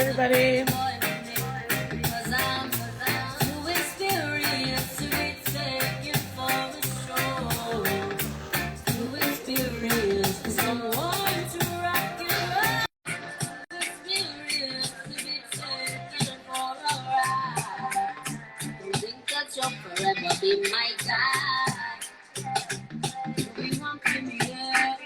everybody. Forever be my guide. We want to be there.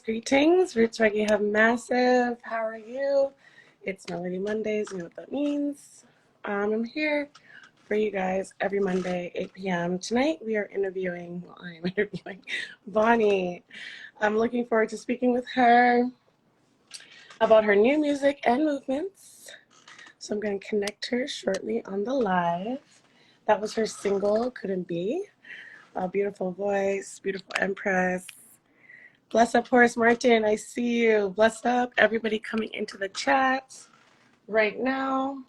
Greetings. Roots Reggae Have Massive. How are you? It's Melody Mondays. You know what that means. I'm here for you guys every Monday, 8 p.m. Tonight I am interviewing Vonnii. I'm looking forward to speaking with her about her new music and movements. So I'm going to connect her shortly on the live. That was her single, Couldn't Be. A beautiful voice, beautiful Empress. Bless up, Horace Martin. I see you. Bless up, everybody coming into the chat right now.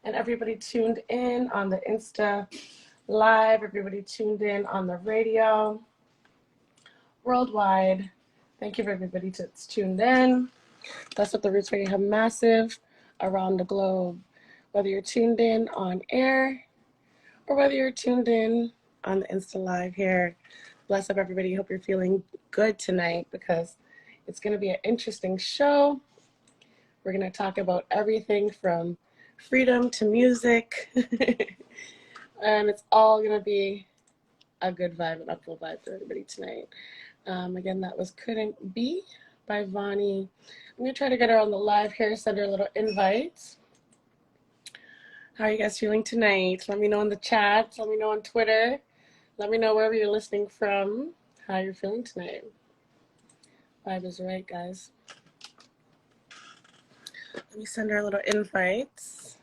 And everybody tuned in on the Insta Live. Everybody tuned in on the radio. Worldwide. Thank you for everybody that's tuned in. Bless up, the Roots Radio Have Massive around the globe. Whether you're tuned in on air or whether you're tuned in on the Insta Live here. Bless up, everybody. Hope you're feeling good tonight because it's going to be an interesting show. We're going to talk about everything from freedom to music. And it's all going to be a good vibe, an upful vibe for everybody tonight. Again, that was Couldn't Be by Vonnii. I'm going to try to get her on the live here, send her a little invite. How are you guys feeling tonight? Let me know in the chat. Let me know on Twitter. Let me know wherever you're listening from, how you're feeling tonight. Vibe is right, guys. Let me send her a little invites.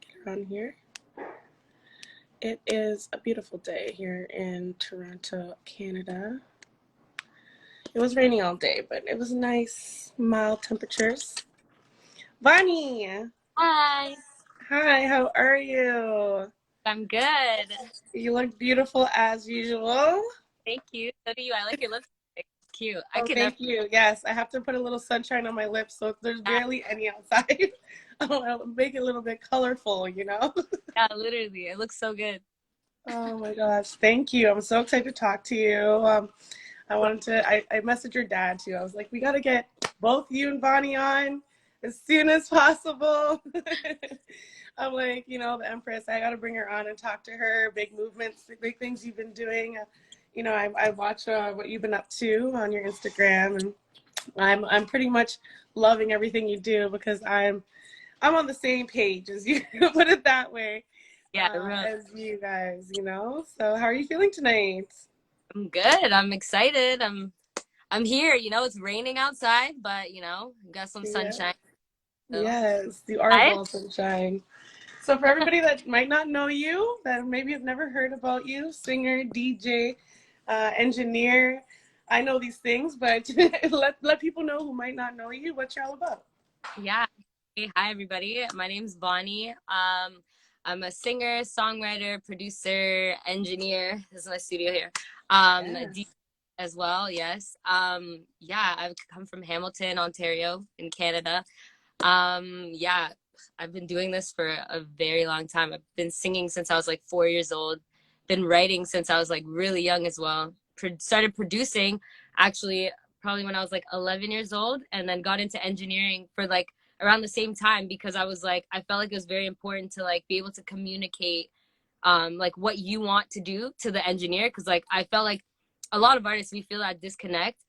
Get her on here. It is a beautiful day here in Toronto, Canada. It was raining all day, but it was nice, mild temperatures. Vonnii! Hi. Hi, how are you? I'm good. You look beautiful as usual. Thank you. So do you. I like your lipstick. It's cute. Thank you. Yes, I have to put a little sunshine on my lips, so there's barely any outside. I'll make it a little bit colorful, you know? Yeah, literally. It looks so good. Oh my gosh, thank you. I'm so excited to talk to you. I messaged your dad too. I was like, we got to get both you and Vonnii on as soon as possible. I'm like, you know, the Empress, I got to bring her on and talk to her. Big movements, big things you've been doing. You know, I watch what you've been up to on your Instagram, and I'm pretty much loving everything you do because I'm on the same page as you, put it that way. Yeah, really. As you guys, you know. So how are you feeling tonight? I'm good. I'm excited. I'm here. You know, it's raining outside, but you know, got some sunshine. So. Yes, you are a ball of sunshine. So for everybody that might not know you, that maybe have never heard about you, singer, DJ, engineer, I know these things, but let people know who might not know you, what you're all about. Yeah. Hey, hi, everybody. My name's Vonnii. I'm a singer, songwriter, producer, engineer. This is my studio here. DJ as well, yes. Yeah, I've come from Hamilton, Ontario, in Canada. Yeah, I've been doing this for a very long time. I've been singing since I was like 4 years old. Been writing since I was like really young as well. Started producing actually probably when I was like 11 years old, and then got into engineering for like around the same time because I was like, I felt like it was very important to like be able to communicate like what you want to do to the engineer, because like I felt like a lot of artists, we feel that disconnect.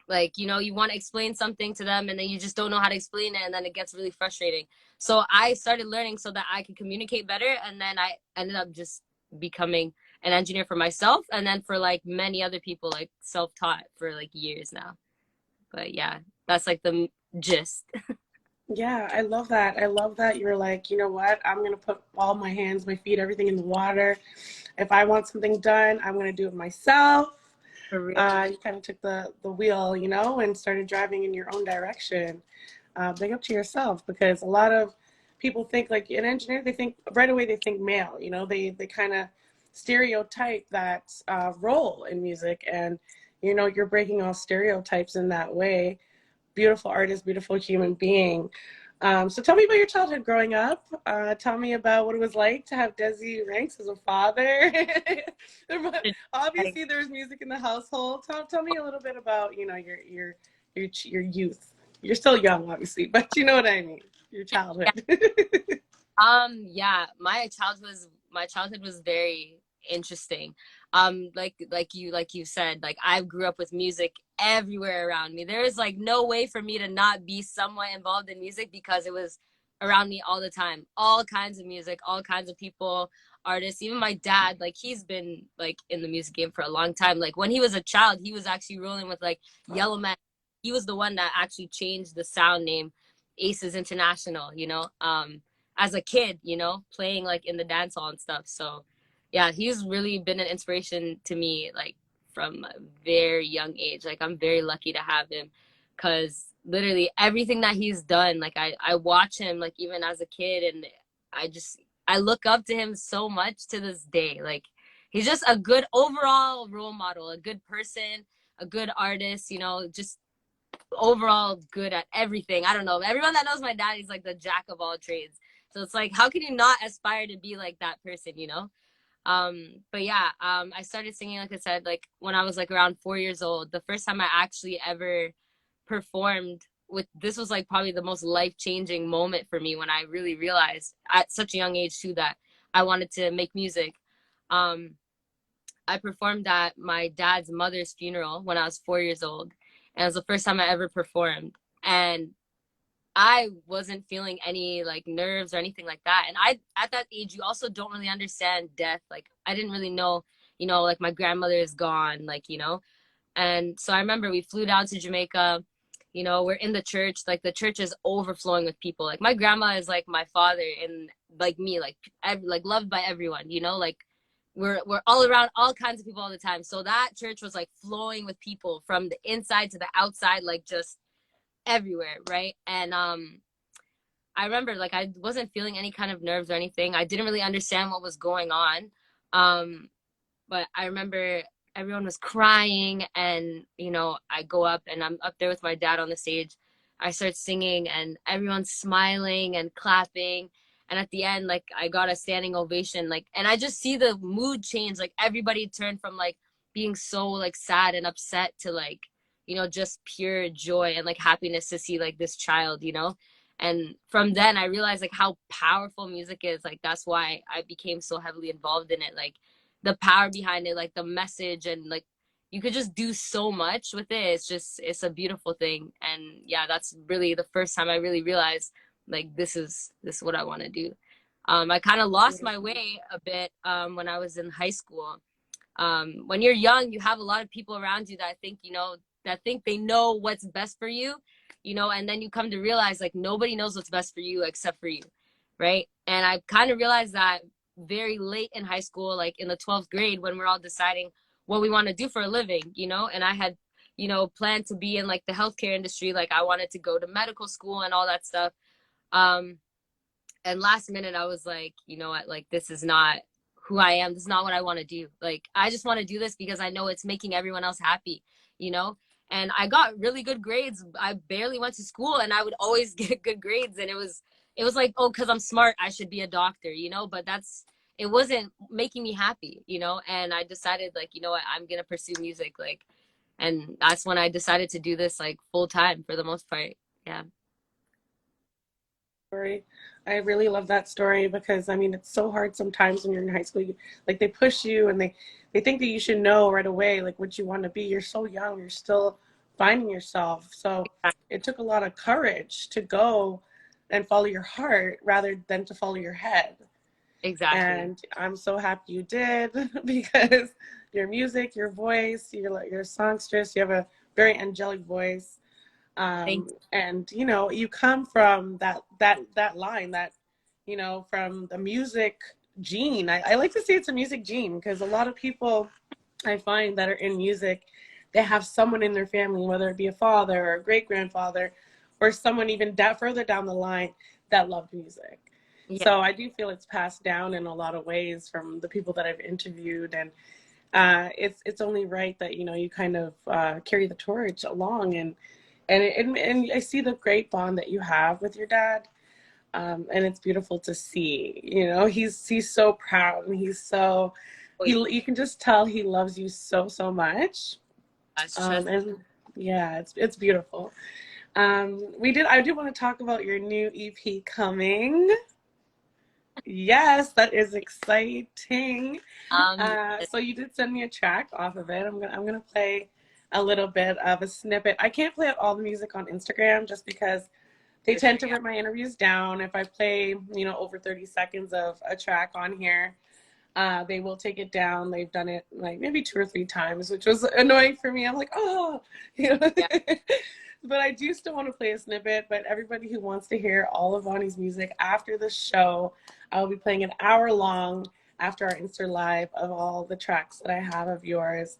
Like, you know, you want to explain something to them and then you just don't know how to explain it, and then it gets really frustrating. So I started learning so that I could communicate better, and then I ended up just becoming an engineer for myself, and then for like many other people, like self-taught for like years now. But yeah, that's like the gist. Yeah, I love that. I love that you're like, you know what? I'm going to put all my hands, my feet, everything in the water. If I want something done, I'm going to do it myself. For real. You kind of took the wheel, you know, and started driving in your own direction. Big up to yourself, because a lot of people think like an engineer, they think right away, they think male, you know, they kind of stereotype that role in music. And, you know, you're breaking all stereotypes in that way. Beautiful artist, beautiful human being. So tell me about your childhood growing up. Tell me about what it was like to have Desi Ranks as a father. Like, Obviously, there's music in the household. Tell me a little bit about, you know, your youth. You're still young, obviously, but you know what I mean. Your yeah. childhood. Yeah, my childhood was very interesting. Like you said, like I grew up with music everywhere around me. There is like no way for me to not be somewhat involved in music because it was around me all the time. All kinds of music, all kinds of people, artists. Even my dad, like he's been like in the music game for a long time. Like when he was a child, he was actually rolling with like Yellow Man. He was the one that actually changed the sound name Aces International, you know. As a kid, you know, playing like in the dance hall and stuff. So yeah, he's really been an inspiration to me like from a very young age. Like I'm very lucky to have him because literally everything that he's done, like I watch him like even as a kid and I look up to him so much to this day. Like he's just a good overall role model, a good person, a good artist, you know, just overall good at everything. I don't know. Everyone that knows my dad, he's like the jack of all trades. So it's like, how can you not aspire to be like that person, you know? But yeah, I started singing, like I said, like when I was like around 4 years old. The first time I actually ever performed with this was like probably the most life-changing moment for me when I really realized at such a young age too that I wanted to make music. Um, I performed at my dad's mother's funeral when I was 4 years old. And it was the first time I ever performed. And I wasn't feeling any like nerves or anything like that. And I, at that age, you also don't really understand death. Like, I didn't really know, you know, like my grandmother is gone, like, you know. And so I remember we flew down to Jamaica. You know, we're in the church. Like, the church is overflowing with people. Like, my grandma is like my father and like me, like loved by everyone, you know, like we're all around all kinds of people all the time. So that church was like flowing with people from the inside to the outside, like just everywhere, right? And I remember like I wasn't feeling any kind of nerves or anything. I didn't really understand what was going on. Um, but I remember everyone was crying and you know, I go up and I'm up there with my dad on the stage. I start singing and everyone's smiling and clapping. And at the end, like I got a standing ovation, like and I just see the mood change. Like everybody turned from like being so like sad and upset to like, you know, just pure joy and like happiness to see like this child, you know. And from then I realized like how powerful music is. Like that's why I became so heavily involved in it. Like the power behind it, like the message, and like you could just do so much with it. It's just it's a beautiful thing. And yeah, that's really the first time I really realized like this is what I want to do. I kind of lost my way a bit when I was in high school. When you're young, you have a lot of people around you that think, you know, that think they know what's best for you, you know, and then you come to realize like nobody knows what's best for you except for you, right? And I kind of realized that very late in high school, like in the 12th grade, when we're all deciding what we want to do for a living, you know, and I had, you know, planned to be in like the healthcare industry, like I wanted to go to medical school and all that stuff. Um, and last minute I was like, you know what, like this is not who I am. This is not what I want to do. Like I just want to do this because I know it's making everyone else happy, you know? And I got really good grades. I barely went to school and I would always get good grades. And it was like, oh, because I'm smart, I should be a doctor, you know? But it wasn't making me happy, you know? And I decided like, you know what, I'm gonna pursue music. Like, and that's when I decided to do this like full time for the most part. Yeah. Story. I really love that story because I mean it's so hard sometimes when you're in high school. Like they push you and they think that you should know right away like what you want to be. You're so young. You're still finding yourself. So it took a lot of courage to go and follow your heart rather than to follow your head. Exactly. And I'm so happy you did because your music, your voice, you're a songstress. You have a very angelic voice. Thank And you know, you come from that line that, you know, from the music gene. I like to say it's a music gene because a lot of people I find that are in music, they have someone in their family, whether it be a father or a great grandfather, or someone even further down the line that loved music. Yeah. So I do feel it's passed down in a lot of ways from the people that I've interviewed, and it's only right that, you know, you kind of carry the torch along, and I see the great bond that you have with your dad, and it's beautiful to see. You know, he's so proud, and he's so Oh, he yeah. you can just tell he loves you so so much, Trust. and yeah, it's beautiful. I do want to talk about your new EP coming. Yes, that is exciting. Yes, So you did send me a track off of it. I'm gonna play a little bit of a snippet. I can't play out all the music on Instagram just because they for sure. tend to Yeah. rip my interviews down. If I play, you know, over 30 seconds of a track on here, they will take it down. They've done it like maybe 2 or 3 times, which was annoying for me. I'm like, oh, you know. Yeah. But I do still want to play a snippet. But everybody who wants to hear all of Vonnie's music after the show, I will be playing an hour long after our Insta Live of all the tracks that I have of yours.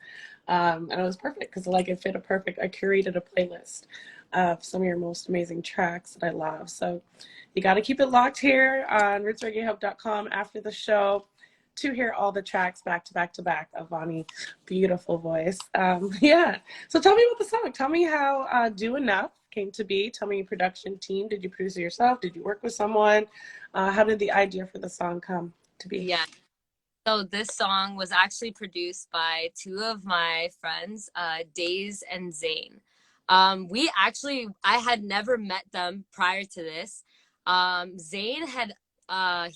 And it was perfect because like it fit I curated a playlist of some of your most amazing tracks that I love. So you got to keep it locked here on rootsreggaehub.com after the show to hear all the tracks back to back to back of Vonnii. Beautiful voice. Yeah. So tell me about the song. Tell me how Do Enough came to be. Tell me your production team. Did you produce it yourself? Did you work with someone? How did the idea for the song come to be? Yeah. So this song was actually produced by two of my friends, Days and Zane. I had never met them prior to this. Zane had, I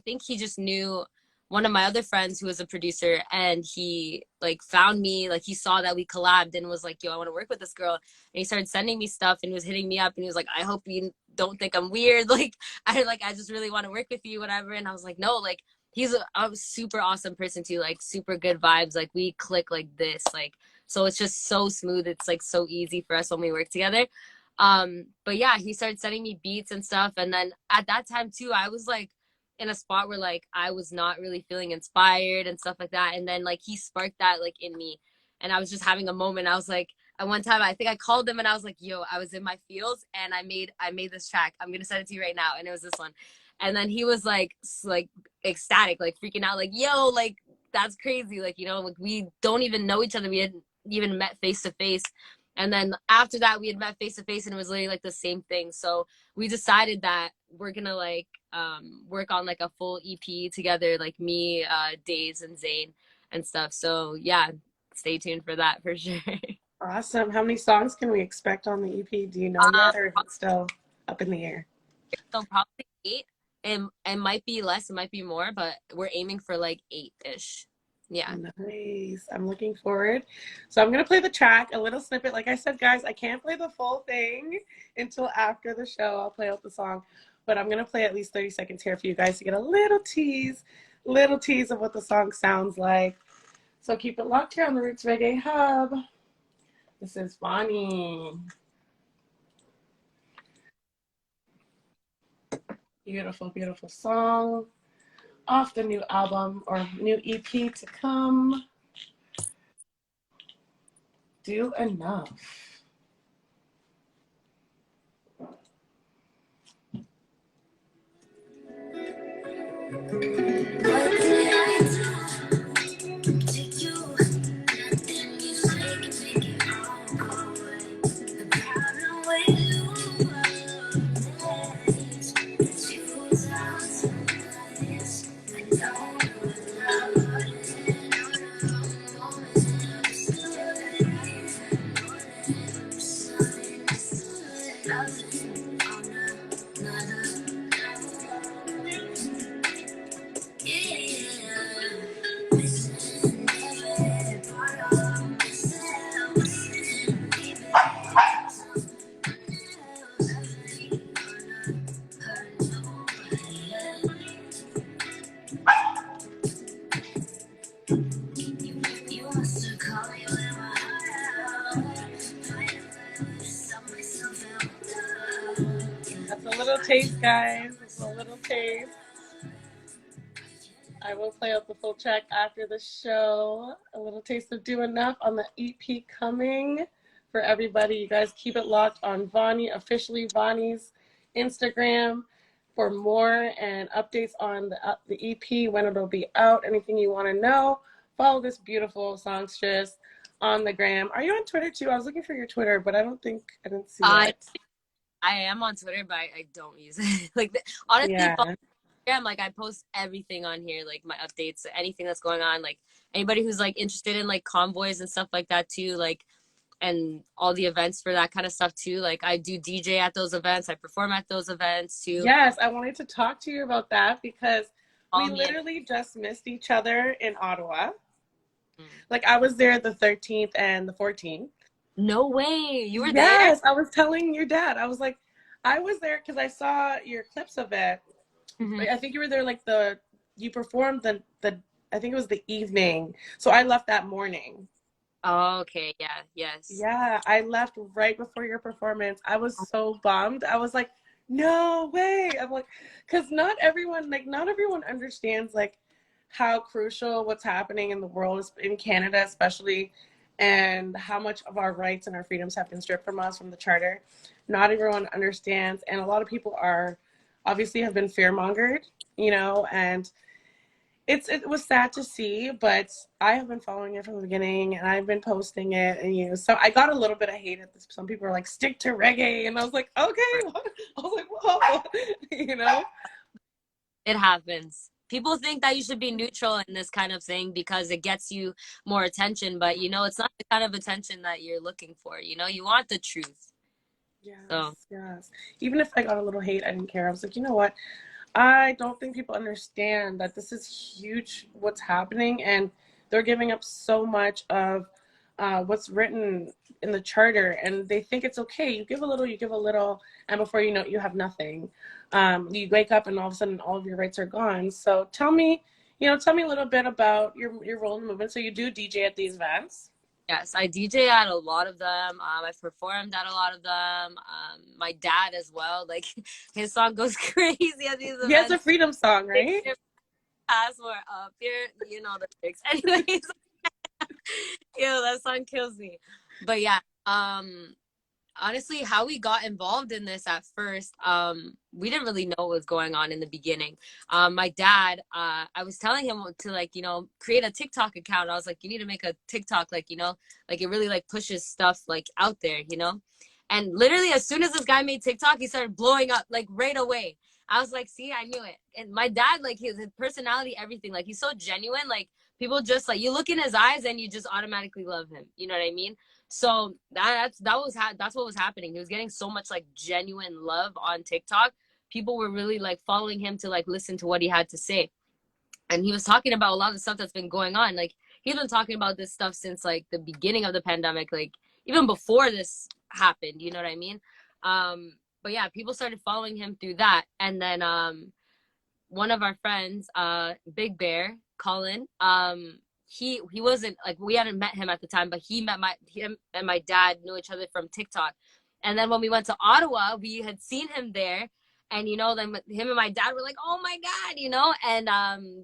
think he just knew one of my other friends who was a producer, and he like found me, like he saw that we collabed and was like, yo, I want to work with this girl. And he started sending me stuff and was hitting me up, and he was like, I hope you don't think I'm weird. I just really want to work with you, whatever. And I was like, no, like, he's a super awesome person too, like super good vibes, like we click like this, like, so it's just so smooth, it's like so easy for us when we work together. But yeah, he started sending me beats and stuff, and then at that time too, I was like in a spot where like I was not really feeling inspired and stuff like that, and then like he sparked that like in me, and I was just having a moment. I was like, at one time I think I called him and I was like, yo, I was in my feels and I made this track, I'm gonna send it to you right now, and it was this one. And then he was like ecstatic, like freaking out, like, yo, like that's crazy, like, you know, like we don't even know each other, we hadn't even met face to face. And then after that we had met face to face, and it was literally like the same thing. So we decided that we're gonna like work on like a full EP together, like me, Days and Zane and stuff. So yeah, stay tuned for that for sure. Awesome. How many songs can we expect on the EP? Do you know um yet, or is it still up in the air? so probably 8. It might be less, it might be more, but we're aiming for like 8-ish. Yeah. Nice. I'm looking forward. So I'm going to play the track, a little snippet. Like I said, guys, I can't play the full thing until after the show. I'll play out the song, but I'm going to play at least 30 seconds here for you guys to get a little tease of what the song sounds like. So keep it locked here on the Roots Reggae Hub. This is Vonnii. Beautiful, beautiful song off the new album or new EP to come. Do Enough. taste, guys. It's a little taste. I will play out the full track after the show. A little taste of Do Enough on the EP coming for everybody. You guys keep it locked on Vonnii, officially Vonnie's Instagram for more and updates on the EP, when it'll be out, anything you want to know. Follow this beautiful songstress on the gram. Are you on Twitter too? I was looking for your Twitter, but I didn't see it. I am on Twitter, but I don't use it. Like, honestly, Yeah. Instagram, like, I post everything on here, like my updates, anything that's going on. Like, anybody who's like interested in like convoys and stuff like that too, like, and all the events for that kind of stuff too. Like, I do DJ at those events, I perform at those events too. Yes, I wanted to talk to you about that because we Call me literally just missed each other in Ottawa. Mm. Like, I was there the 13th and the 14th. No way. You were there? Yes, I was telling your dad. I was like, I was there because I saw your clips of it. Mhm. I think you were there like you performed the I think it was the evening. So I left that morning. Oh, okay. Yeah. Yes. Yeah, I left right before your performance. I was so bummed. I was like, no way. I'm like, because not everyone understands like how crucial what's happening in the world, in Canada especially, and how much of our rights and our freedoms have been stripped from us from the charter. Not everyone understands, and a lot of people are obviously have been fear-mongered, and it was sad to see, but I have been following it from the beginning, and I've been posting it, and so I got a little bit of hate at this. Some people are like, "Stick to reggae," and I was like, "Okay." What? I was like, "Whoa," It happens. People think that you should be neutral in this kind of thing because it gets you more attention, but it's not the kind of attention that you're looking for. You want the truth. So Yes. Even if I got a little hate, I didn't care. I was like, you know what? I don't think people understand that this is huge what's happening, and they're giving up so much of what's written in the charter, and they think it's okay. You give a little, and before you know it, you have nothing. You wake up, and all of a sudden, all of your rights are gone. So tell me a little bit about your role in the movement. So you do DJ at these events? yes, I DJ at a lot of them. I've performed at a lot of them. My dad as well. Like, his song goes crazy at these He has a events. freedom song, right? Passport up here, the lyrics. Anyways, that song kills me. But yeah, honestly, how we got involved in this at first, we didn't really know what was going on in the beginning. My dad, I was telling him to create a TikTok account. I was like, you need to make a TikTok, like it really like pushes stuff like out there. And literally as soon as this guy made TikTok, he started blowing up like right away. I was like, see, I knew it. And my dad, like his personality, everything, like he's so genuine. Like, people just like, you look in his eyes and you just automatically love him. You know what I mean? So that's what was happening. He was getting so much like genuine love on TikTok. People were really like following him to like listen to what he had to say. And he was talking about a lot of the stuff that's been going on. Like, he's been talking about this stuff since like the beginning of the pandemic, like even before this happened, you know what I mean? But yeah, people started following him through that. And then one of our friends, Big Bear, Colin, he wasn't like, we hadn't met him at the time, but him and my dad knew each other from TikTok. And then when we went to Ottawa, we had seen him there, and then him and my dad were like, oh my god, and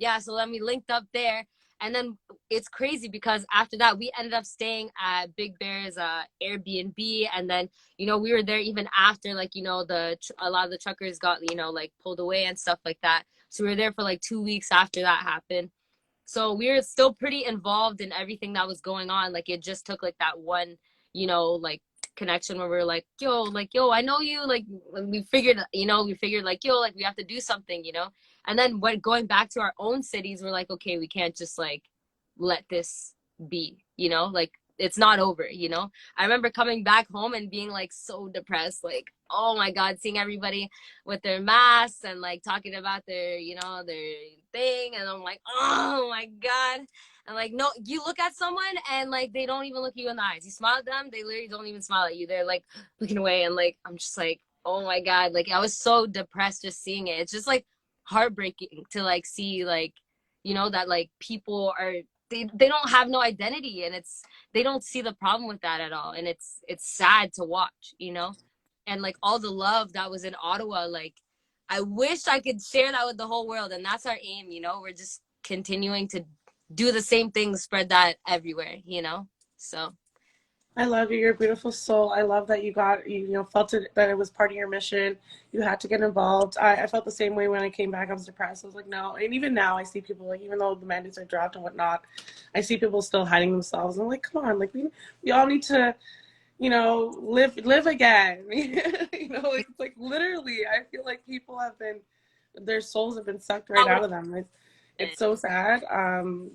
yeah, so then we linked up there. And then it's crazy because after that we ended up staying at Big Bear's Airbnb, and then we were there even after, like, a lot of the truckers got like pulled away and stuff like that. So we were there for like 2 weeks after that happened. So we were still pretty involved in everything that was going on. Like, it just took like that one, like connection where we were like, yo, I know you. Like, we figured like, yo, like we have to do something. And then when going back to our own cities, we're like, okay, we can't just like let this be, like it's not over. I remember coming back home and being like so depressed, like, oh my god, seeing everybody with their masks and like talking about their their thing, and I'm like, oh my god. And like, no, you look at someone and like they don't even look you in the eyes. You smile at them, they literally don't even smile at you. They're like looking away, and like I'm just like, oh my god. Like, I was so depressed just seeing it. It's just like heartbreaking to like see, like, that like people are, they don't have no identity, and they don't see the problem with that at all, and it's sad to watch. And like all the love that was in Ottawa, like I wish I could share that with the whole world, and that's our aim, you know. We're just continuing to do the same thing, spread that everywhere, you know. So I love you. You're a beautiful soul. I love that you know, felt it, that it was part of your mission. You had to get involved. I felt the same way when I came back. I was depressed. I was like, no. And even now, I see people, like, even though the mandates are dropped and whatnot, I see people still hiding themselves. I'm like, come on, like, we all need to, you know, live again. You know, like, it's like literally, I feel like people have been, their souls have been sucked right out of them. It's so sad.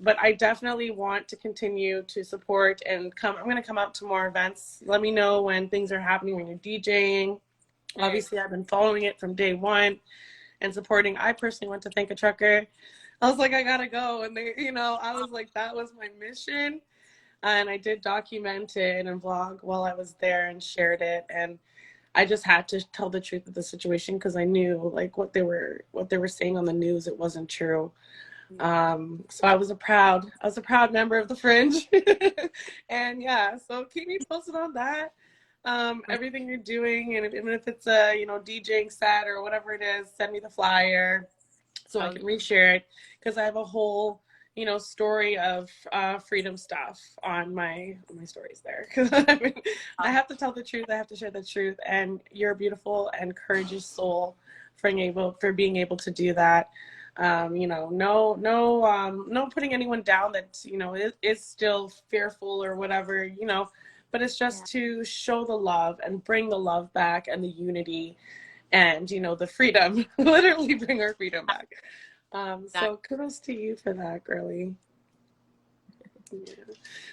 But I definitely want to continue to support and come. I'm going to come out to more events. Let me know when things are happening, when you're DJing. Obviously, I've been following it from day one and supporting. I personally went to Thank a Trucker. I was like, I gotta go, and they, you know, I was like, that was my mission, and I did document it and vlog while I was there and shared it, and I just had to tell the truth of the situation because I knew like what they were saying on the news, it wasn't true. So I was a proud member of the Fringe. And yeah, so keep me posted on that. Everything you're doing, and even if it's a, you know, DJing set or whatever it is, send me the flyer so I can reshare it, because I have a whole, you know, story of freedom stuff on my stories there. Because I mean, I have to tell the truth. I have to share the truth, and you're a beautiful and courageous soul for being able to do that. You know, no putting anyone down that, you know, is still fearful or whatever, you know, but it's just to show the love and bring the love back and the unity and, you know, the freedom. Literally bring our freedom back. So kudos to you for that, girly. Yeah.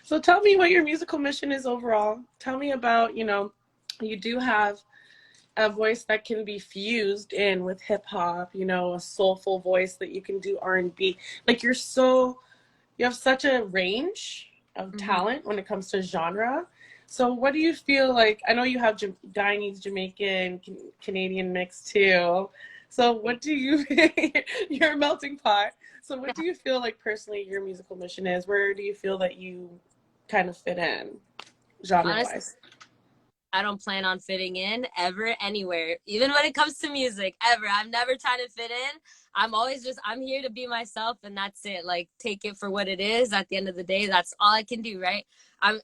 So tell me what your musical mission is overall. Tell me about, you know, you do have a voice that can be fused in with hip hop, you know, a soulful voice that you can do R&B. Like you have such a range of talent when it comes to genre. So what do you feel like? I know you have Guyanese, Jamaican, Canadian mix too. So what do you you're a melting pot. So what do you feel like personally your musical mission is? Where do you feel that you kind of fit in genre honestly, wise? I don't plan on fitting in ever anywhere, even when it comes to music, ever. I'm never trying to fit in. I'm here to be myself, and that's it. Like, take it for what it is. At the end of the day, that's all I can do, right?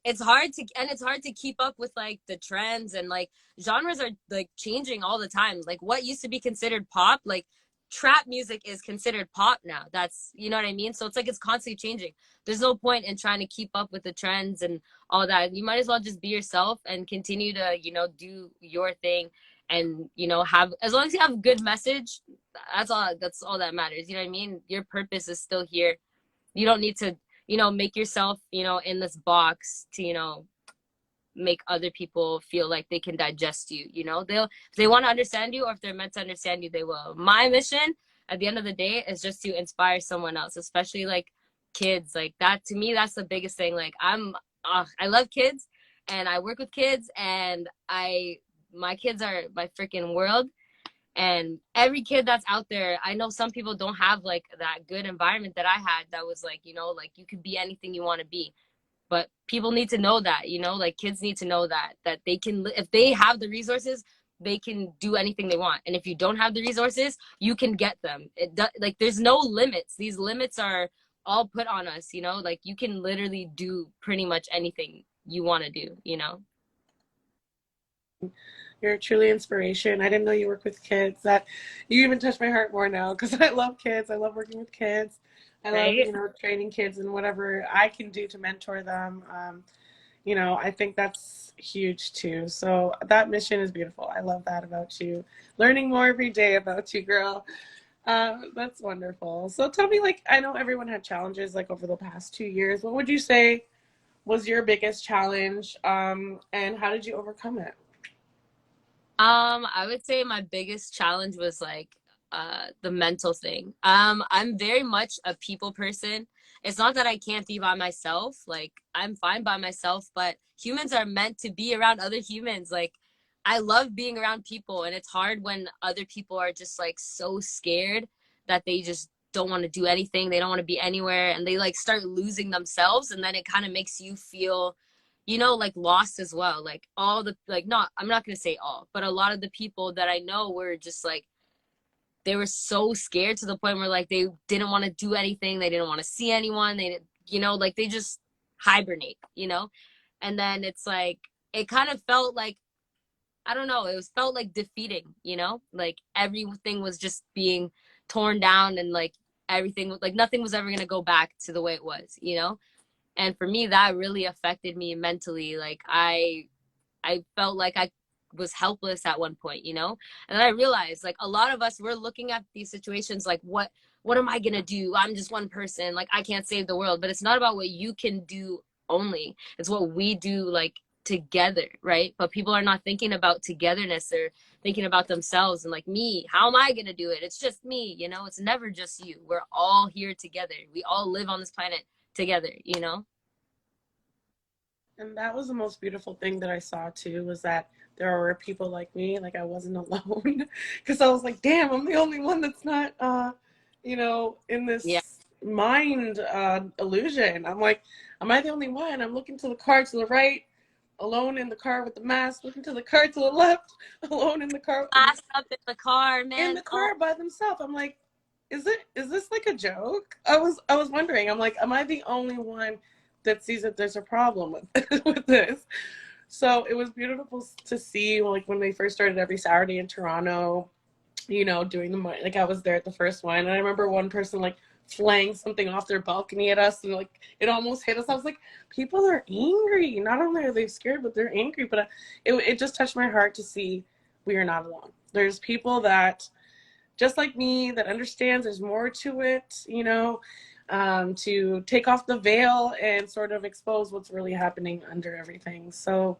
It's hard to keep up with like the trends, and like genres are like changing all the time. Like, what used to be considered pop, like trap music is considered pop now. That's, you know what I mean? So it's like it's constantly changing. There's no point in trying to keep up with the trends and all that. You might as well just be yourself and continue to, you know, do your thing, and, you know, have, as long as you have a good message, that's all that matters. You know what I mean? Your purpose is still here. You don't need to, you know, make yourself, you know, in this box to, you know, make other people feel like they can digest you. You know, if they want to understand you, or if they're meant to understand you, they will. My mission at the end of the day is just to inspire someone else, especially like kids. Like, that to me, that's the biggest thing. Like, I love kids, and I work with kids, and my kids are my freaking world. And every kid that's out there, I know some people don't have like that good environment that I had, that was like, you know, like you could be anything you want to be. But people need to know that, you know, like kids need to know that they can, if they have the resources, they can do anything they want. And if you don't have the resources, you can get them. Like, there's no limits. These limits are all put on us, you know, like you can literally do pretty much anything you want to do, you know. You're truly inspiration. I didn't know you work with kids. That you even touched my heart more now, because I love kids. I love working with kids. I love, Right. you know, training kids and whatever I can do to mentor them. You know, I think that's huge too. So that mission is beautiful. I love that about you. Learning more every day about you, girl. That's wonderful. So tell me, like, I know everyone had challenges like over the past 2 years. What would you say was your biggest challenge? And how did you overcome it? I would say my biggest challenge was like the mental thing. I'm very much a people person. It's not that I can't be by myself. Like, I'm fine by myself, but humans are meant to be around other humans. Like, I love being around people, and it's hard when other people are just like so scared that they just don't want to do anything. They don't want to be anywhere, and they like start losing themselves, and then it kind of makes you feel, you know, like lost as well. Like, all the, like, not, I'm not going to say all, but a lot of the people that I know were just like they were so scared to the point where like they didn't want to do anything, they didn't want to see anyone, they didn't, you know, like they just hibernate, you know. And then it's like it kind of felt like, I don't know, it was felt like defeating, you know, like everything was just being torn down, and like everything was like nothing was ever going to go back to the way it was, you know. And for me that really affected me mentally. Like I felt like I was helpless at one point, you know? And then I realized like a lot of us, we're looking at these situations like, what am I gonna do? I'm just one person, like I can't save the world. But it's not about what you can do only. It's what we do like together, right? But people are not thinking about togetherness. They're thinking about themselves and like, me, how am I gonna do it? It's just me, you know? It's never just you. We're all here together. We all live on this planet together, you know? And that was the most beautiful thing that I saw too, was that there were people like me, like I wasn't alone. Because I was like, damn, I'm the only one that's not, in Yeah. this mind illusion. I'm like, am I the only one? I'm looking to the car to the right, alone in the car with the mask, looking to the car to the left, alone in the car, Last up in the car, in man. the Oh, car by themselves. I'm like, is this like a joke? I was wondering. I'm like, am I the only one that sees that there's a problem with with this? So it was beautiful to see, like when they first started every Saturday in Toronto, doing the money. Like I was there at the first one, and I remember one person like flaying something off their balcony at us, and like it almost hit us. I was like, people are angry. Not only are they scared, but they're angry. But it just touched my heart to see we are not alone. There's people that just like me that understands there's more to it, to take off the veil and sort of expose what's really happening under everything. So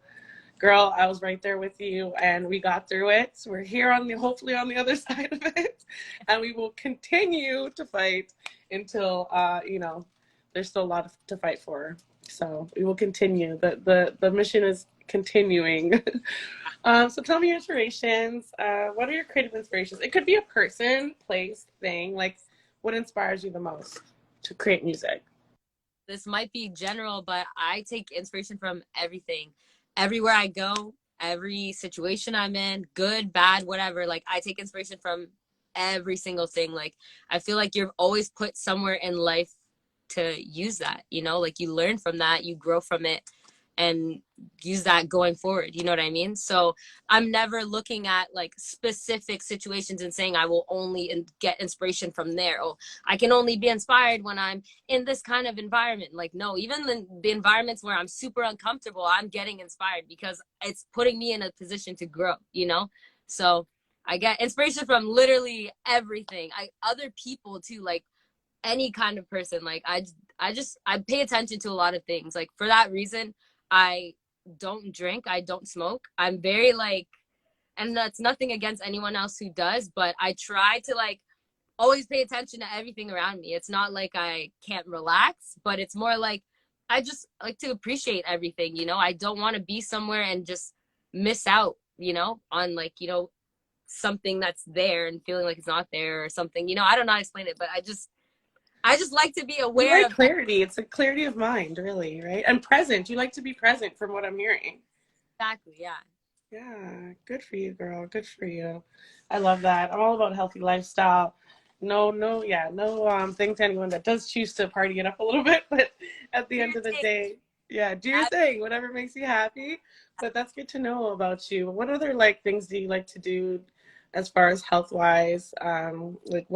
girl, I was right there with you, and we got through it. So we're here hopefully on the other side of it, and we will continue to fight until there's still a lot to fight for. So we will continue. The mission is continuing. So tell me your inspirations. What are your creative inspirations? It could be a person, place, thing. Like, what inspires you the most to create music? this might be general, but I take inspiration from everything. Everywhere I go, every situation I'm in, good, bad, whatever, like I take inspiration from every single thing. Like I feel like you're always put somewhere in life to use that, you know, like you learn from that, you grow from it, and use that going forward, you know what I mean? So I'm never looking at like specific situations and saying I will only get inspiration from there. Oh, I can only be inspired when I'm in this kind of environment. Like no, even the environments where I'm super uncomfortable, I'm getting inspired because it's putting me in a position to grow, you know? So I get inspiration from literally everything. Other people too, like any kind of person. Like I pay attention to a lot of things. Like for that reason, I don't drink, I don't smoke. I'm very like, and that's nothing against anyone else who does, but I try to like always pay attention to everything around me. It's not like I can't relax, but it's more like I just like to appreciate everything, you know? I don't want to be somewhere and just miss out, you know, on like, you know, something that's there and feeling like it's not there or something. You know, I don't know how to explain it, but I just like to be You aware like of clarity. It's a clarity of mind, really, right? And present. You like to be present from what I'm hearing. exactly, yeah. Yeah, good for you, girl. Good for you. I love that. I'm all about healthy lifestyle. No, no, yeah, no thing to anyone that does choose to party it up a little bit, but at the Do end your of the thing. day, yeah, do your thing, whatever makes you happy. But that's good to know about you. What other like things do you like to do as far as health wise? Like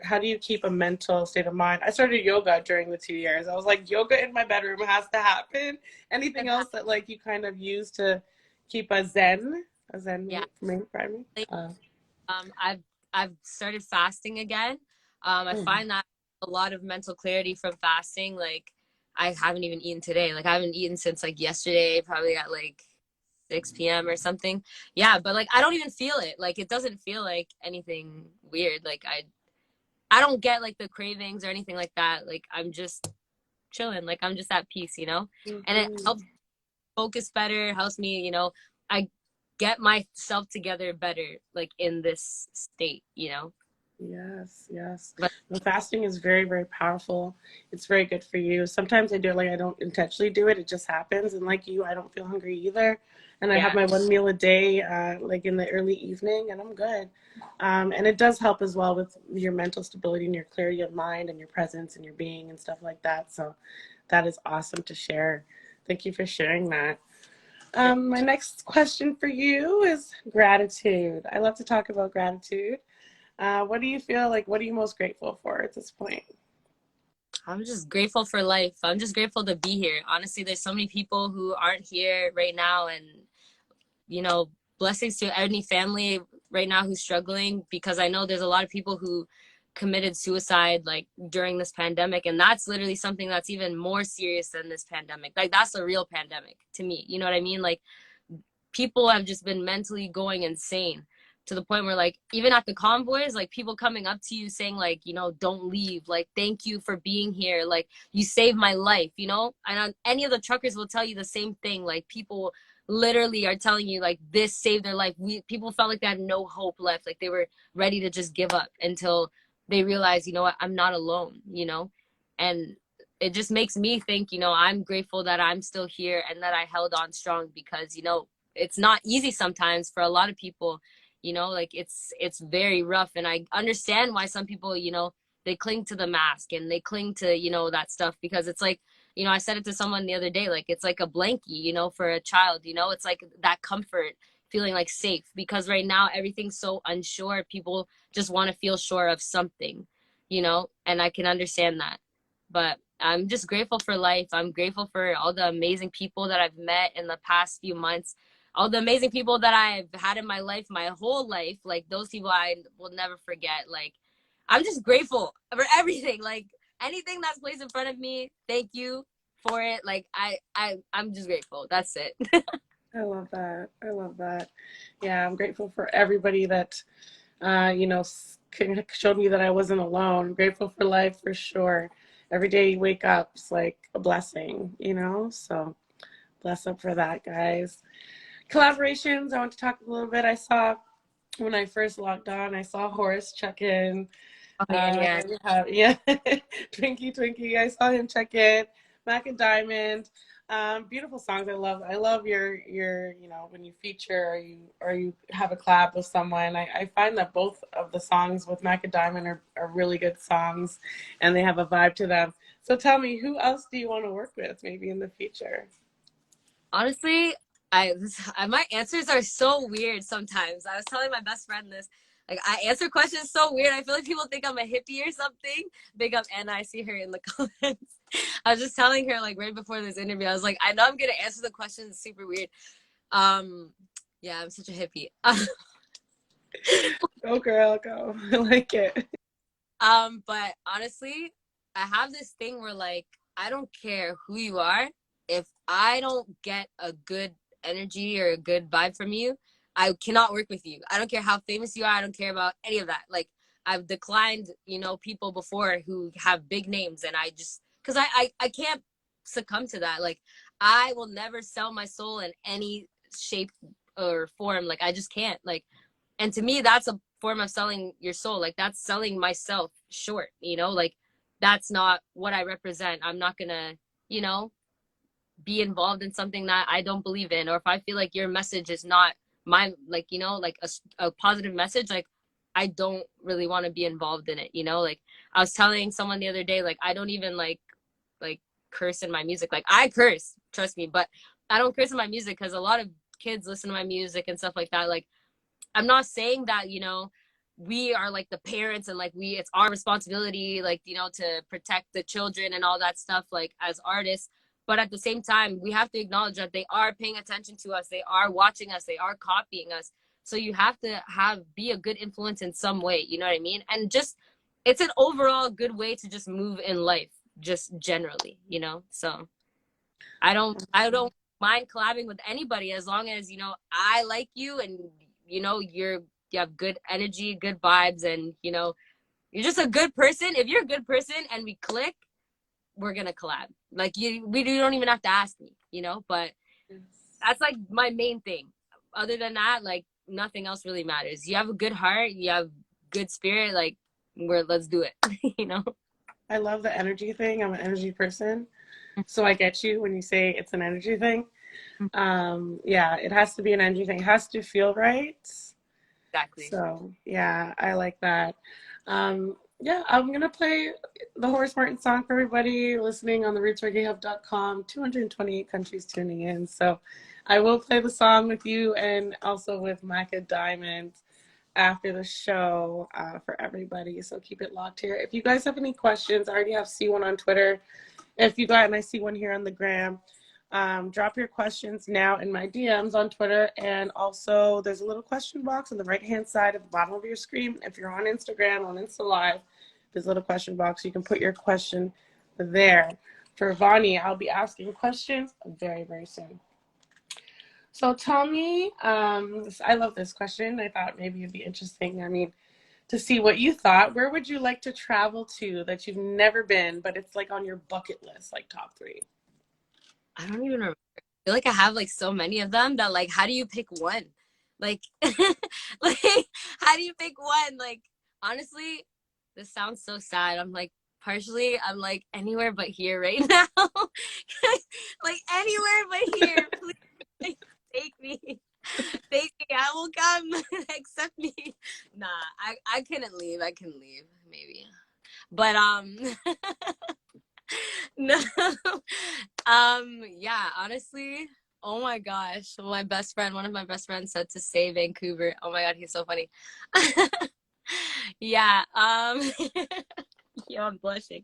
how do you keep a mental state of mind? I started yoga during the 2 years. I was like, yoga in my bedroom has to happen. Anything else that like you kind of use to keep a zen Yeah. environment? Like, I've started fasting again. I Mm. find that a lot of mental clarity from fasting. Like I haven't even eaten today. Like I haven't eaten since like yesterday, probably at like 6 p.m. or something. Yeah, but like I don't even feel it. Like it doesn't feel like anything weird. Like I don't get like the cravings or anything like that. Like I'm just chilling. Like I'm just at peace, you know? And it helps Mhm. focus better, helps me, you know, I get myself together better like in this state, you know. Yes, yes. But No, fasting is very, very powerful. It's very good for you. Sometimes I do it like I don't intentionally do it. It just happens. And like you, I don't feel hungry either. And I have yeah, my one meal a day, like in the early evening, and I'm good. And it does help as well with your mental stability and your clarity of mind and your presence and your being and stuff like that. So that is awesome to share. Thank you for sharing that. My next question for you is gratitude. I love to talk about gratitude. What do you feel like? What are you most grateful for at this point? I'm just grateful for life. I'm just grateful to be here. Honestly, there's so many people who aren't here right now, and you know, blessings to any family right now who's struggling, because I know there's a lot of people who committed suicide like during this pandemic, and that's literally something that's even more serious than this pandemic. Like that's a real pandemic to me. You know what I mean? Like people have just been mentally going insane to the point where like even at the convoys, like people coming up to you saying like, you know, don't leave, like thank you for being here, like you saved my life, you know. And on, any of the truckers will tell you the same thing, like people literally are telling you like this saved their life. People felt like they had no hope left, like they were ready to just give up until they realized, you know what, I'm not alone, you know. And it just makes me think, you know, I'm grateful that I'm still here and that I held on strong, because you know it's not easy sometimes for a lot of people, you know, like it's very rough. And I understand why some people, you know, they cling to the mask and they cling to, you know, that stuff, because it's like, you know, I said it to someone the other day, like it's like a blankie, you know, for a child, you know, it's like that comfort, feeling like safe, because right now everything's so unsure. People just want to feel sure of something, you know, and I can understand that. But I'm just grateful for life. I'm grateful for all the amazing people that I've met in the past few months, all the amazing people that I've had in my life, my whole life. Like those people I will never forget. Like I'm just grateful for everything. Like anything that's placed in front of me, thank you for it. Like I'm just grateful. That's it. I love that. I love that. Yeah, I'm grateful for everybody that, you know, showed me that I wasn't alone. I'm grateful for life for sure. Every day you wake up is like a blessing, you know? So bless up for that, guys. Collaborations, I want to talk a little bit. I saw when I first logged on, I saw Horace check in. Oh yeah, yeah. Yeah, Twinkie Twinkie. I saw him check in. Mac and Diamond. Beautiful songs. I love your you know, when you feature or you have a collab with someone. I find that both of the songs with Mac and Diamond are really good songs, and they have a vibe to them. So tell me, who else do you want to work with maybe in the future? Honestly, my answers are so weird sometimes. I was telling my best friend this. Like I answer questions so weird. I feel like people think I'm a hippie or something. Big up Anna. I see her in the comments. I was just telling her like right before this interview. I was like, I know I'm gonna answer the questions super weird. Um, yeah, I'm such a hippie. Go girl, go. I like it. But honestly, I have this thing where like I don't care who you are. If I don't get a good energy or a good vibe from you, I cannot work with you. I don't care how famous you are. I don't care about any of that. Like I've declined, you know, people before who have big names, and I just because I can't succumb to that. Like I will never sell my soul in any shape or form. Like I just can't. Like, and to me that's a form of selling your soul. Like that's selling myself short, you know. Like that's not what I represent. I'm not gonna, you know, be involved in something that I don't believe in, or if I feel like your message is not my, like, you know, like a positive message, like I don't really want to be involved in it, you know. Like I was telling someone the other day, like I don't even like curse in my music. Like I curse, trust me, but I don't curse in my music because a lot of kids listen to my music and stuff like that. Like I'm not saying that, you know, we are like the parents and like it's our responsibility, like, you know, to protect the children and all that stuff, like as artists. But at the same time, we have to acknowledge that they are paying attention to us. They are watching us. They are copying us. So you have to be a good influence in some way. You know what I mean? And just, it's an overall good way to just move in life, just generally, you know? So I don't mind collabing with anybody as long as, you know, I like you and you know you have good energy, good vibes, and you know you're just a good person. If you're a good person and we click, we're gonna collab. Like you don't even have to ask me, you know. But that's like my main thing. Other than that, like nothing else really matters. You have a good heart, you have good spirit, like let's do it. You know. I love the energy thing. I'm an energy person. So I get you when you say it's an energy thing. Yeah, it has to be an energy thing. It has to feel right. Exactly. So yeah, I like that. Yeah, I'm gonna play the Horace Martin song for everybody listening on the rootsreggaehub.com. 228 countries tuning in. So I will play the song with you and also with Micah Diamond after the show for everybody. So keep it locked here. If you guys have any questions, I already have C1 on Twitter. If you got, and I see one here on the gram, drop your questions now in my DMs on Twitter. And also, there's a little question box on the right-hand side at the bottom of your screen. If you're on Instagram, on Insta Live, there's a little question box. You can put your question there. For Vonnii, I'll be asking questions very, very soon. So tell me, I love this question. I thought maybe it'd be interesting. I mean, to see what you thought. Where would you like to travel to that you've never been, but it's like on your bucket list, like top 3? I don't even remember. I feel like I have like so many of them that like, how do you pick one? Like, like, how do you pick one? Like, honestly, this sounds so sad. I'm like, partially, I'm like anywhere but here right now. Like anywhere but here. Please take me. Take me. I will come. Accept me. Nah, I couldn't leave. I can leave maybe. But no. Yeah, honestly, oh my gosh. My best friend, one of my best friends said to say Vancouver. Oh my god, he's so funny. Yeah, yo, I'm blushing.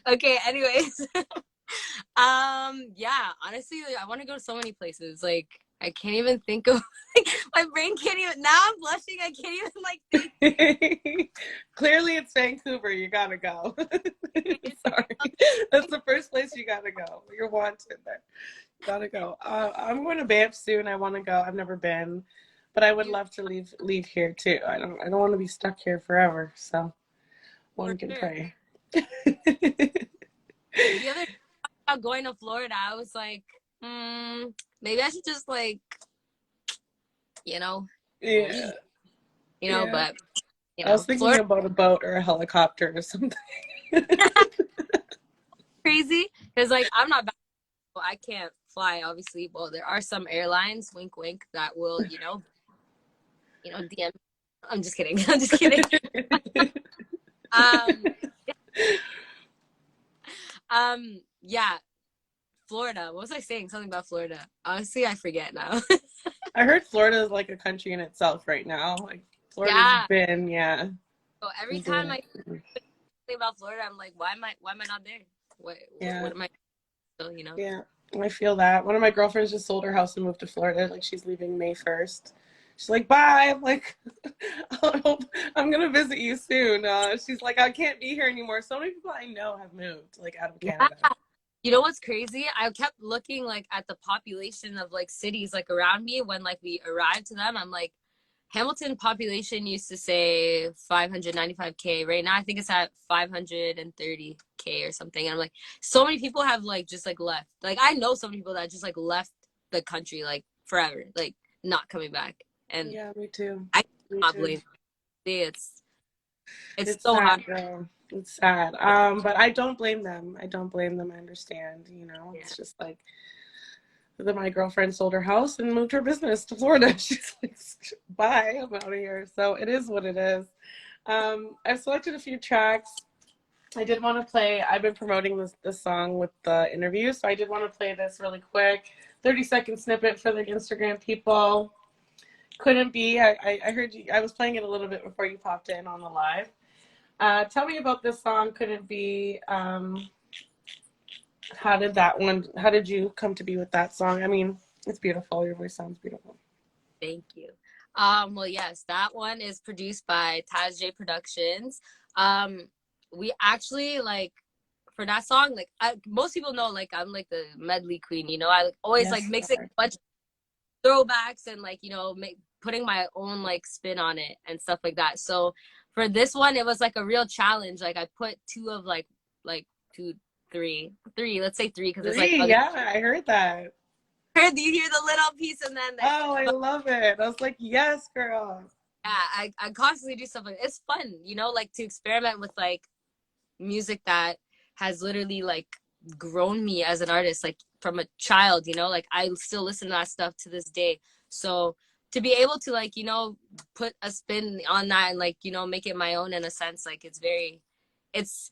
Okay, anyways. Yeah, honestly, like, I want to go to so many places. Like, I can't even think of like, my brain can't even now I'm blushing. I can't even like think. Clearly it's Vancouver. You gotta go. Sorry. That's the first place you gotta go. You're wanted there. Gotta go. I'm going to Banff soon. I want to go. I've never been, but I would love to leave here too. I don't want to be stuck here forever. So one can pray. The other about going to Florida, I was like, maybe I should just like, you know, Yeah. leave. You know, Yeah. but you I was know, thinking Florida about a boat or a helicopter or something. crazy because like I'm not back, so I can't fly. Obviously, well, there are some airlines, wink, wink, that will, DM. I'm just kidding. I'm just kidding. Um, yeah, Florida. What was I saying? Something about Florida. Honestly, I forget now. I heard Florida is like a country in itself right now. Like Florida's Yeah. been, yeah. So every time I think about Florida, I'm like, why am I not there? What am I still, Yeah, I feel that. One of my girlfriends just sold her house and moved to Florida. Like she's leaving May 1st. She's like, bye. I'm like, I hope I'm gonna visit you soon. She's like, I can't be here anymore. So many people I know have moved like out of Yeah. Canada. You know what's crazy? I kept looking like at the population of like cities like around me when like we arrived to them. I'm like, Hamilton population used to say 595K. Right now, I think it's at 530K or something. And I'm like, so many people have like just like left. Like I know some people that just like left the country like forever, like not coming back. And Yeah, me too. I Me cannot too. blame. It's It's so sad, hard. girl. It's sad. But I don't blame them. I don't blame them. I understand. Yeah. It's just like my girlfriend sold her house and moved her business to Florida. She's like, bye, I'm out of here. So it is what it is. I've selected a few tracks. I did want to play, I've been promoting this song with the interview, so I did want to play this really quick 30-second snippet for the Instagram people. Couldn't be. I heard you, I was playing it a little bit before you popped in on the live. Tell me about this song, Couldn't Be. How did you come to be with that song? I mean, it's beautiful. Your voice sounds beautiful. Thank you. Well, yes, that one is produced by Taz J Productions. We actually like for that song, like most people know, like I'm like the medley queen. I like always like Yes, you mixing are. a bunch of throwbacks and like putting my own like spin on it and stuff like that. So for this one, it was like a real challenge. Like I put two of like two, three. Let's say three because there's like 3, other. yeah, I heard that. You hear the little piece and then Oh, I love it. I was like, yes, girl. I constantly do stuff like it's fun, you know, like to experiment with like music that has literally like grown me as an artist, like from a child, you know, like I still listen to that stuff to this day. So to be able to like, you know, put a spin on that and like, you know, make it my own in a sense, like it's very, it's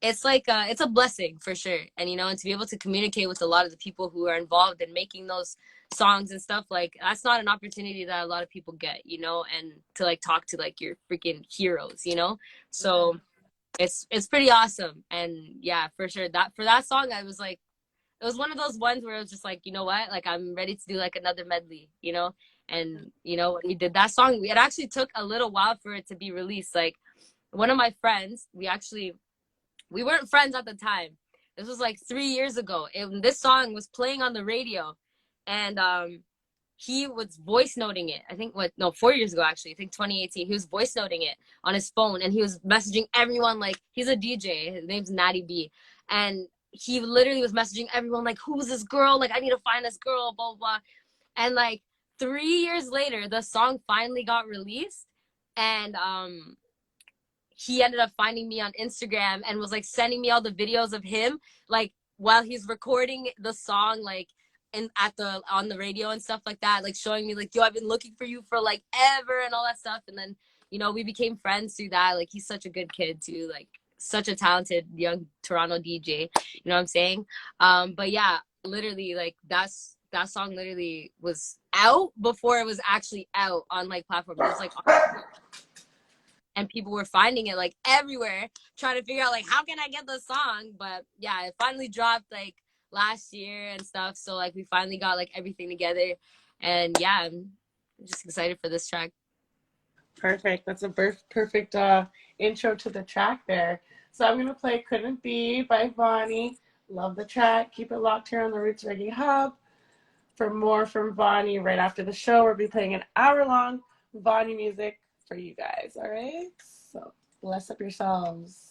it's like it's a blessing for sure. And you know, and to be able to communicate with a lot of the people who are involved in making those songs and stuff, like that's not an opportunity that a lot of people get, you know, and to like talk to like your freaking heroes, you know. So it's pretty awesome. And yeah, for sure, that for that song I was like, it was one of those ones where it was just like, you know what, like I'm ready to do like another medley, you know. And you know, when we did that song, it actually took a little while for it to be released. Like one of my friends, we weren't friends at the time. This was like 3 years ago. This song was playing on the radio, and he was voice noting it. I think 4 years ago actually. I think 2018. He was voice noting it on his phone, and he was messaging everyone like he's a DJ. His name's Natty B, and he literally was messaging everyone like, "Who's this girl? Like, I need to find this girl." Blah blah. Blah. And like 3 years later, the song finally got released, and he ended up finding me on Instagram and was like sending me all the videos of him like while he's recording the song like in at the on the radio and stuff like that, like showing me like, yo, I've been looking for you for like ever and all that stuff. And then, you know, we became friends through that. Like he's such a good kid too, like such a talented young Toronto DJ, you know what I'm saying? But yeah, literally like that song literally was out before it was actually out on like platforms. It was like and people were finding it like everywhere, trying to figure out like how can I get the song. But yeah, it finally dropped like last year and stuff, so like we finally got like everything together. And yeah, I'm just excited for this track. Perfect. That's a perfect intro to the track there. So I'm going to play Couldn't Be by Vonnii. Love the track. Keep it locked here on the Roots Reggae Hub. For more from Vonnii right after the show, we'll be playing an hour-long Vonnii music for you guys, all right? So bless up yourselves.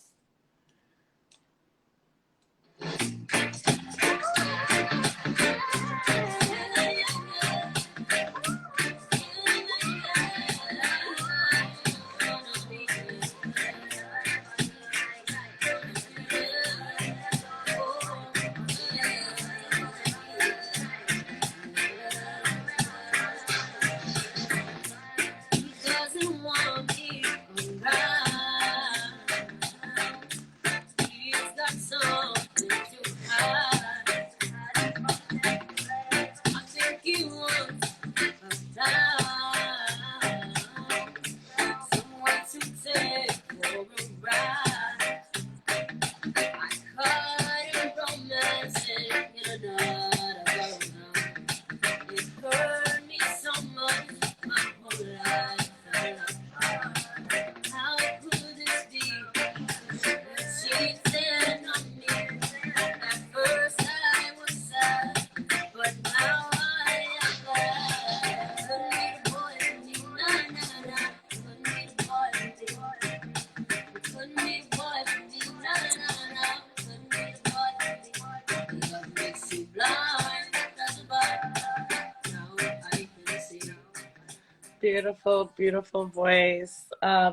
Beautiful, beautiful voice.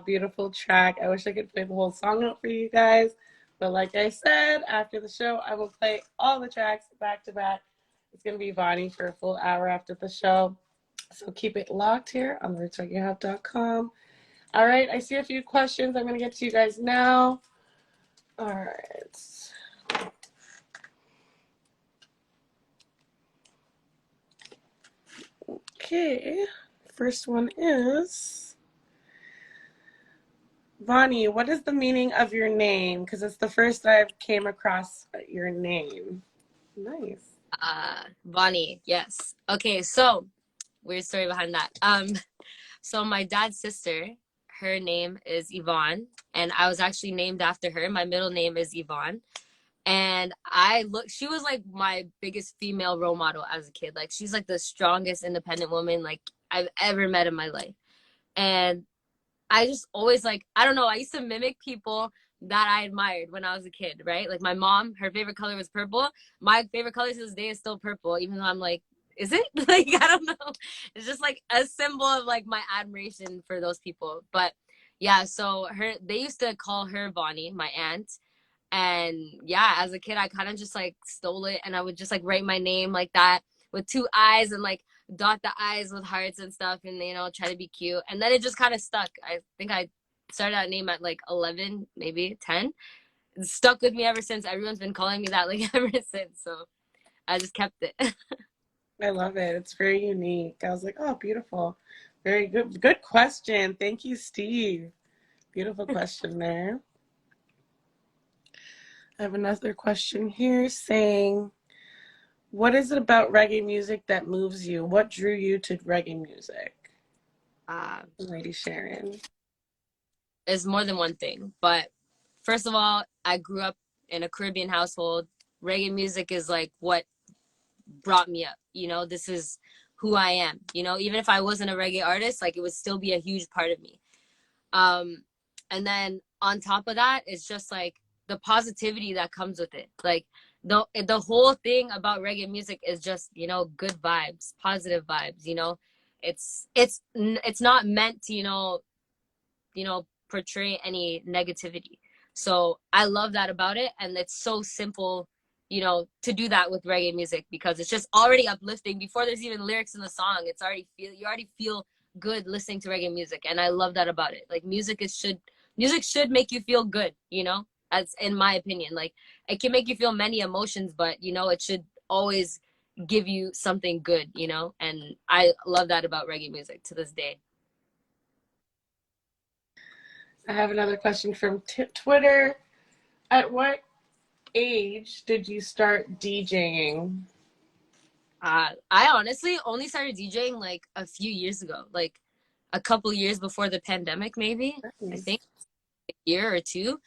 Beautiful track. I wish I could play the whole song out for you guys. But like I said, after the show, I will play all the tracks back to back. It's going to be Vonnii for a full hour after the show. So keep it locked here on rootsreggaehub.com. All right, I see a few questions. I'm going to get to you guys now. All right. Okay. First one is, Vonnii, what is the meaning of your name? Because it's the first that I've came across your name. Nice. Vonnii, yes. Okay, so weird story behind that. So my dad's sister, her name is Yvonne, and I was actually named after her. My middle name is Yvonne. And she was like my biggest female role model as a kid. Like she's like the strongest independent woman like I've ever met in my life. And I just always like, I don't know, I used to mimic people that I admired when I was a kid, right? Like my mom, her favorite color was purple. My favorite color to this day is still purple, even though I'm like is it? Like, I don't know. It's just like a symbol of like my admiration for those people. But yeah, so they used to call her Vonnii, my aunt. And yeah, as a kid, I kind of just like stole it, and I would just like write my name like that with two eyes and like dot the eyes with hearts and stuff, and try to be cute. And then it just kind of stuck. I think I started that name at like 11, maybe 10. It's stuck with me ever since. Everyone's been calling me that like ever since. So I just kept it. I love it. It's very unique. I was like, oh, beautiful. Very good. Good question. Thank you, Steve. Beautiful question there. I have another question here saying, what is it about reggae music that moves you? What drew you to reggae music? uh, Lady Sharon. it's more than one thing. But first of all, I grew up in a Caribbean household. Reggae music is like what brought me up. This is who I am. Even if I wasn't a reggae artist, like it would still be a huge part of me. Um, and then on top of that, it's just like the positivity that comes with it. Like the whole thing about reggae music is just good vibes, positive vibes. It's not meant to portray any negativity. So I love that about it, and it's so simple to do that with reggae music, because it's just already uplifting before there's even lyrics in the song. You already feel good listening to reggae music, and I love that about it. Like music should make you feel good, as in my opinion. Like it can make you feel many emotions, but it should always give you something good, and I love that about reggae music to this day. I have another question from Twitter. At what age did you start DJing? I honestly only started DJing like a few years ago, like a couple years before the pandemic, maybe. I Nice. think a year or two.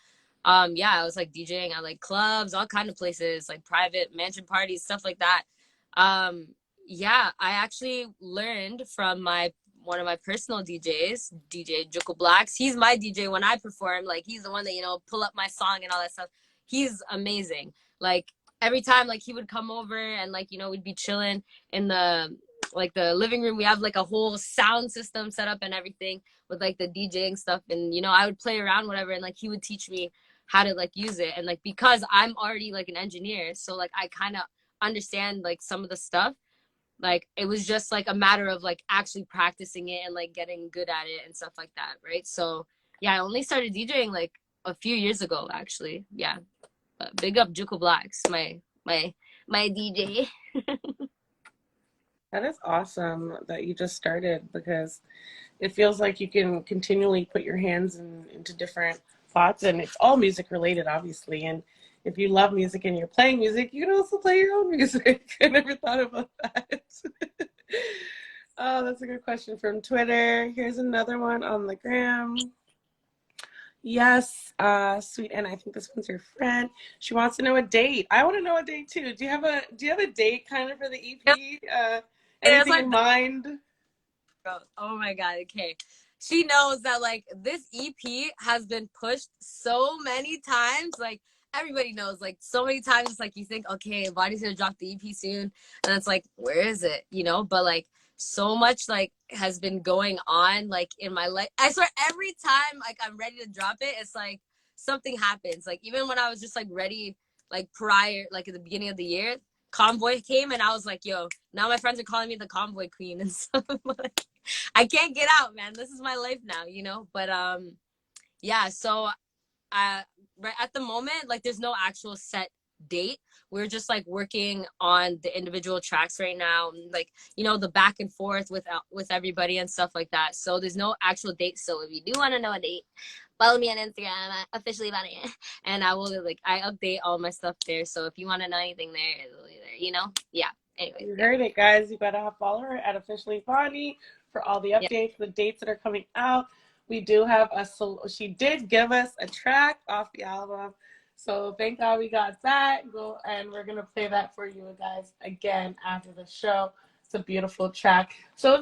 Yeah, I was like DJing at like clubs, all kind of places, like private mansion parties, stuff like that. Um, yeah, I actually learned from my one of my personal DJs, DJ Joko Blacks. He's my DJ when I perform. Like he's the one that pull up my song and all that stuff. He's amazing. Like every time, like he would come over and like we'd be chilling in the living room. We have like a whole sound system set up and everything with like the DJing stuff, and I would play around whatever, and like he would teach me how to like use it. And like because I'm already like an engineer, so like I kind of understand like some of the stuff. Like it was just like a matter of like actually practicing it and like getting good at it and stuff like that, right? So yeah, I only started DJing like a few years ago, actually. Yeah, but big up Juco Blacks, my DJ. That is awesome that you just started, because it feels like you can continually put your hands into different pots, and it's all music related, obviously. And if you love music and you're playing music, you can also play your own music. I never thought about that. Oh, that's a good question from Twitter. Here's another one on the gram. Yes, sweet, and I think this one's your friend. She wants to know a date. I want to know a date too. Do you have a date kind of for the EP? It's Anything like in mind? oh my god, okay. She knows that like this EP has been pushed so many times. Like everybody knows, like so many times it's like you think, okay, Bonnie's gonna drop the EP soon, and it's like, where is it? But like so much like has been going on like in my life. I swear every time like I'm ready to drop it, it's like something happens. Like even when I was just like ready, like prior, like at the beginning of the year, Convoy came, and I was like, yo, now my friends are calling me the Convoy Queen and stuff. Like, I can't get out, man. This is my life now. But yeah. So right at the moment, like, there's no actual set date. We're just like working on the individual tracks right now, and, like the back and forth with everybody and stuff like that. So there's no actual date. So if you do want to know a date, follow me on Instagram at officially Vonnii, and I update all my stuff there. So if you want to know anything there, it'll be there. Yeah. Anyways, You yeah. heard it, guys. You gotta follow her at officially Vonnii for all the Yeah. updates, the dates that are coming out. We do have she did give us a track off the album, so thank God we got that. And we're gonna play that for you guys again after the show. It's a beautiful track. So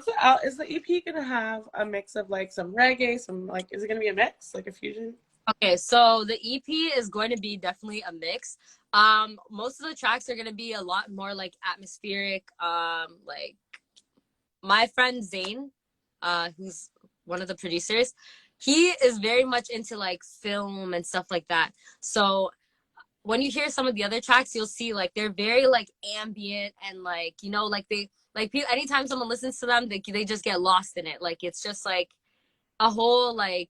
is the EP gonna have a mix of like some reggae, some like, is it gonna be a mix, like a fusion? Okay, so the EP is going to be definitely a mix. Most of the tracks are going to be a lot more like atmospheric. Like my friend Zane, who's one of the producers, he is very much into like film and stuff like that. So when you hear some of the other tracks, you'll see like they're very like ambient and like, you know, like they like people, anytime someone listens to them, they just get lost in it. Like it's just like a whole like,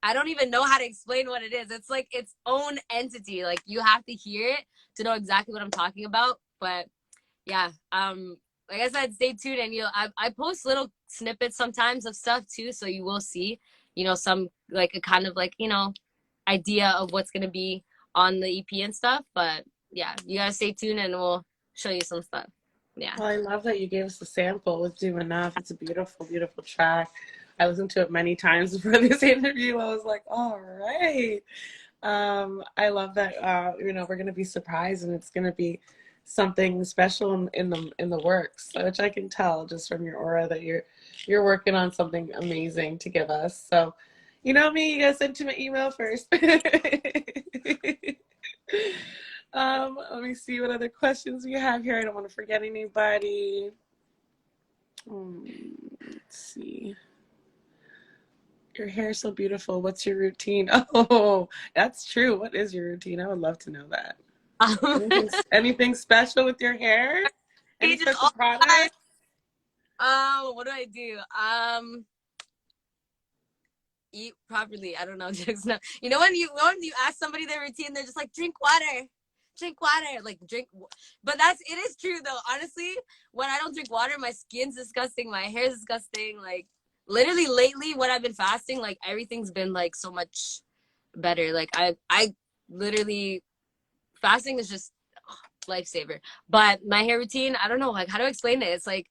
I don't even know how to explain what it is. It's like its own entity. Like you have to hear it to know exactly what I'm talking about. But yeah, like I said, stay tuned, and I post little snippets sometimes of stuff too, so you will see, you know, some like a kind of like, you know, idea of what's gonna be on the EP and stuff. But yeah, you gotta stay tuned, and we'll show you some stuff. Yeah. Well, I love that you gave us a sample with Do Enough. It's a beautiful, beautiful track. I listened to it many times before this interview. I was like, all right. I love that, you know, we're going to be surprised and it's going to be something special in the works, which I can tell just from your aura that you're working on something amazing to give us. So, you know me, you guys send to my email first. Let me see what other questions we have here. I don't want to forget anybody. Let's see. Your hair is so beautiful. What's your routine? Oh, that's true. What is your routine? I would love to know that. Anything special with your hair? Any Pages special all the time. products? What do I do? Eat properly. I don't know. Just no. You know when you ask somebody their routine, they're just like drink water, like drink. But it is true though. Honestly, when I don't drink water, my skin's disgusting, my hair is disgusting. Like literally lately, when I've been fasting, like everything's been like so much better. Like I literally fasting is just lifesaver. But my hair routine, I don't know. Like how to explain it? It's like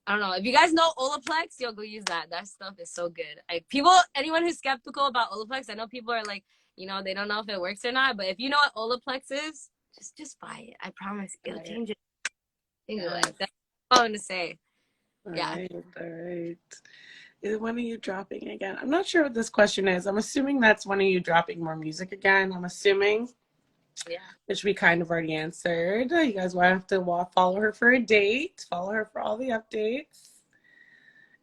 I don't know. If you guys know Olaplex, yo, go use that. That stuff is so good. Like people, anyone who's skeptical about Olaplex, I know people are like, you know, they don't know if it works or not. But if you know what Olaplex is, just buy it. I promise it'll Right. change it. Change your Yes. life. That's all I'm gonna say. All Yeah. right. All right. When are you dropping again? I'm not sure what this question is. I'm assuming that's when are you dropping more music again? I'm assuming, Yeah. which we kind of already answered. You guys will have to follow her for a date. Follow her for all the updates.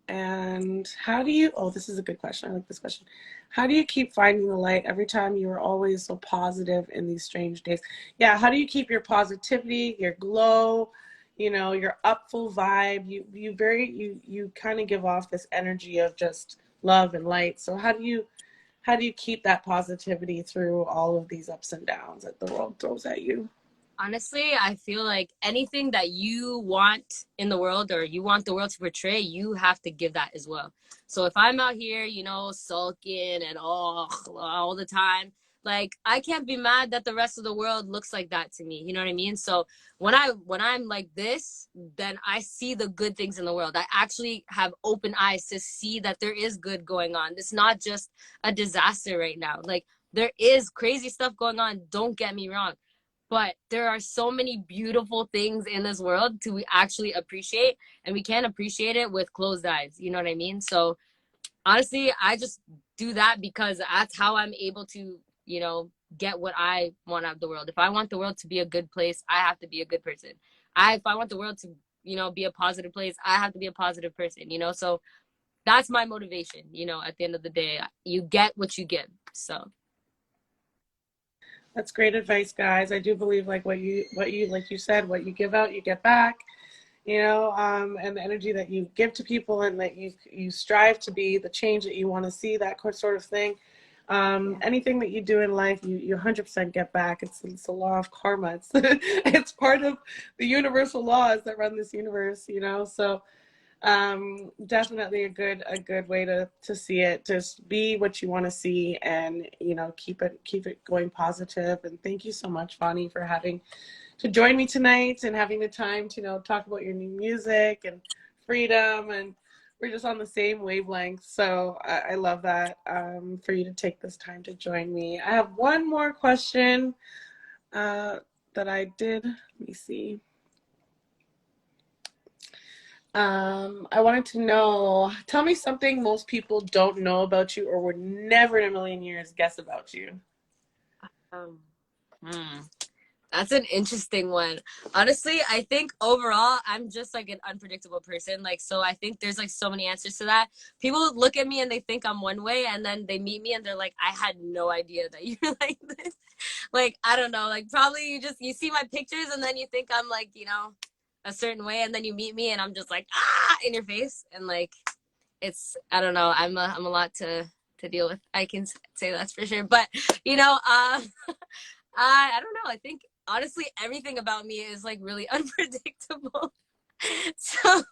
And how do you, oh, this is a good question. I like this question. How do you keep finding the light every time you are always so positive in these strange days? Yeah, how do you keep your positivity, your glow, you know, your up full vibe? You kind of give off this energy of just love and light. So how do you keep that positivity through all of these ups and downs that the world throws at you? Honestly, I feel like anything that you want in the world or you want the world to portray, you have to give that as well. So if I'm out here, you know, sulking and all the time, like I can't be mad that the rest of the world looks like that to me. You know what I mean? So when I'm like this, then I see the good things in the world. I actually have open eyes to see that there is good going on. It's not just a disaster right now. Like there is crazy stuff going on. Don't get me wrong, but there are so many beautiful things in this world to actually appreciate, and we can't appreciate it with closed eyes. You know what I mean? So honestly, I just do that because that's how I'm able to, you know, get what I want out of the world. If I want the world to be a good place, I have to be a good person. If I want the world to, you know, be a positive place, I have to be a positive person, you know? So that's my motivation, you know, at the end of the day. You get what you give. So That's great advice, guys. I do believe like like you said, what you give out, you get back. You know, and the energy that you give to people and that you strive to be the change that you want to see, that sort of thing. Anything that you do in life, you 100% get back. It's a law of karma. It's part of the universal laws that run this universe, you know. So definitely a good way to see it. Just be what you want to see, and you know, keep it going positive. And thank you so much, Vonnii, for having to join me tonight and having the time to, you know, talk about your new music and freedom. And we're just on the same wavelength. So I love that, for you to take this time to join me. I have one more question that I did. Let me see. I wanted to know, tell me something most people don't know about you or would never in a million years guess about you. Um, hmm. That's an interesting one. Honestly, I think overall I'm just like an unpredictable person. Like, so I think there's like so many answers to that. People look at me and they think I'm one way, and then they meet me and they're like, I had no idea that you're like this. Like, I don't know. Like, probably you see my pictures and then you think I'm like, a certain way, and then you meet me and I'm just like, in your face. And like, I don't know. I'm a lot to deal with. I can say that's for sure. But, I don't know. I think honestly everything about me is like really unpredictable. So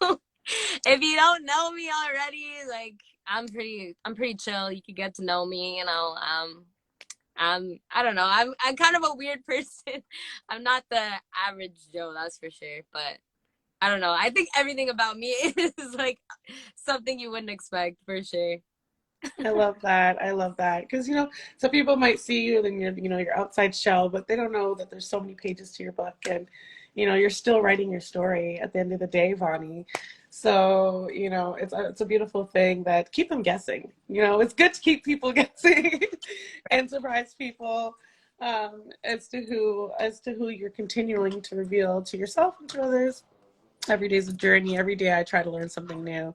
if you don't know me already, like I'm pretty chill. You could get to know me, I don't know. I'm kind of a weird person. I'm not the average Joe, that's for sure. But I don't know. I think everything about me is like something you wouldn't expect for sure. I love that. I love that. Because, some people might see you and your outside shell, but they don't know that there's so many pages to your book. And, you're still writing your story at the end of the day, Vonnii. So, it's a beautiful thing that keep them guessing. It's good to keep people guessing and surprise people as to who you're continuing to reveal to yourself and to others. Every day is a journey. Every day I try to learn something new.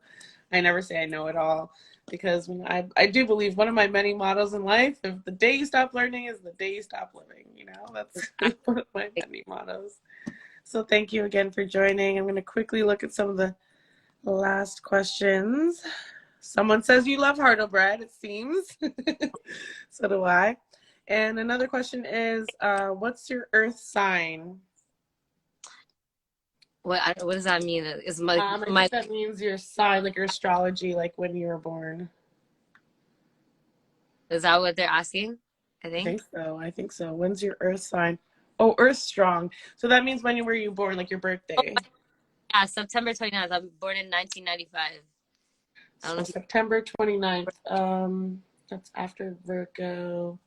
I never say I know it all because I do believe one of my many mottos in life, if the day you stop learning is the day you stop living. That's one of my many mottos. So thank you again for joining. I'm going to quickly look at some of the last questions. Someone says you love hardo bread, it seems. So do I. And another question is, what's your earth sign? What does that mean? Is my I my think that means your sign, like your astrology, like when you were born. is that what they're asking? I I think. think so. I think so. When's your earth sign? Oh, earth strong. So that means when were you born, like your birthday? Yeah, September 29th. I'm born in 1995. I don't know So if you. September 29th. That's after Virgo.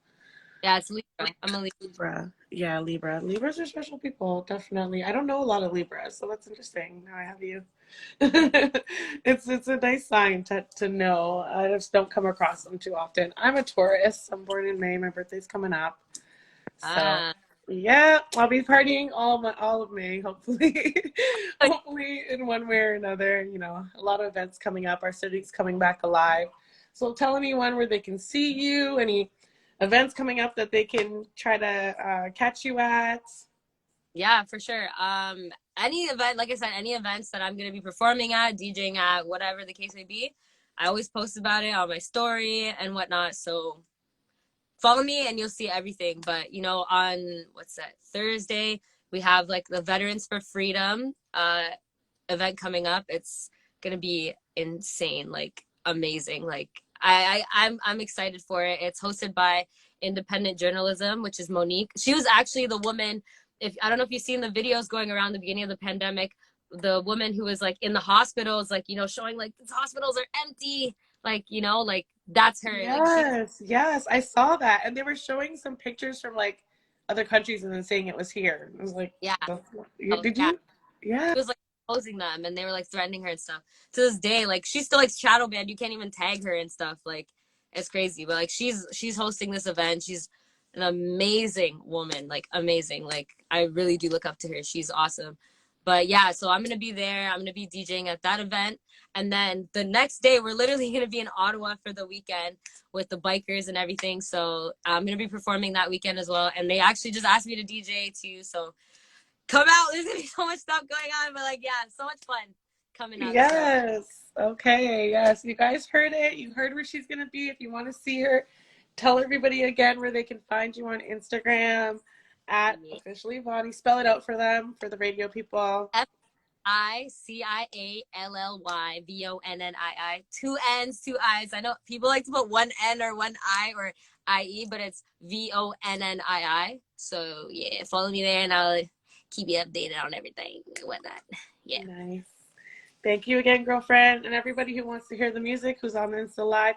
Yeah, it's Libra. I'm a Libra. Libra. Yeah, Libra. Libras are special people, definitely. I don't know a lot of Libras, so that's interesting. Now I have you. It's a nice sign to know. I just don't come across them too often. I'm a Taurus. I'm born in May. My birthday's coming up. So Ah. yeah, I'll be partying all of May, hopefully. Hopefully in one way or another. A lot of events coming up. Our city's coming back alive. So tell anyone where they can see you, any events coming up that they can try to catch you at. Yeah, for sure. Any event, like I said, any events that I'm gonna be performing at, DJing at, whatever the case may be, I always post about it on my story and whatnot. So follow me and you'll see everything. But on what's that, Thursday, we have like the Veterans for Freedom event coming up. It's gonna be insane, like amazing. Like I'm excited for it. It's hosted by Independent Journalism, which is Monique. She was actually the woman. If I don't know if you've seen the videos going around the beginning of the pandemic, the woman who was like in the hospitals, like showing like these hospitals are empty, like that's her. Like she, Yes, yes, I saw that, and they were showing some pictures from like other countries and then saying it was here. I was like, yeah, oh, Did yeah. you? Yeah. She was like opposing them and they were like threatening her and stuff. To this day, like she's still like shadow banned. You can't even tag her and stuff. Like it's crazy. But like she's hosting this event. She's an amazing woman. Like amazing. Like I really do look up to her. She's awesome. But yeah, so I'm gonna be there. I'm gonna be DJing at that event. And then the next day we're literally gonna be in Ottawa for the weekend with the bikers and everything. So I'm gonna be performing that weekend as well. And they actually just asked me to DJ too. So come out. There's gonna be so much stuff going on, but like, yeah, so much fun coming up. So Yes. Okay. Yes. You guys heard it. You heard where she's gonna be. If you want to see her, tell everybody again where they can find you on Instagram at officially Vonnii. Spell it out for them, for the radio people. FICIALLYVONNII. Two N's, two I's. I know people like to put one N or one I or IE, but it's VONNII. So yeah, follow me there and I'll keep you updated on everything and whatnot. Yeah. Nice. Thank you again, girlfriend. And everybody who wants to hear the music, who's on the Insta Live,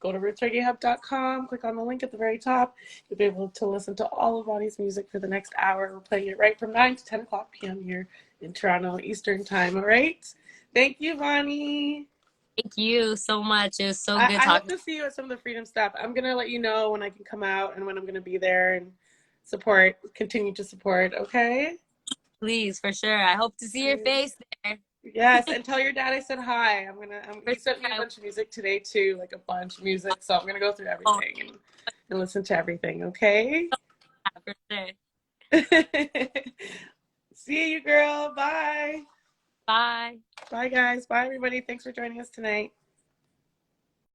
go to rootsreggaehub.com, click on the link at the very top. You'll be able to listen to all of Vonnie's music for the next hour. We're playing it right from 9 to 10 o'clock p.m. here in Toronto Eastern Time, all right? Thank you, Vonnii. Thank you so much. It was so good I hope talking. to see you at some of the Freedom stuff. I'm gonna let you know when I can come out and when I'm gonna be there and support, continue to support. Okay. Please, for sure. I hope to see your face there. Yes, and tell your dad I said hi. For He sent me a sure. bunch of music today too, like a bunch of music. So I'm gonna go through Oh, everything and listen to everything. Okay. yeah, for sure. See you, girl. Bye. Bye. Bye, guys. Bye, everybody. Thanks for joining us tonight.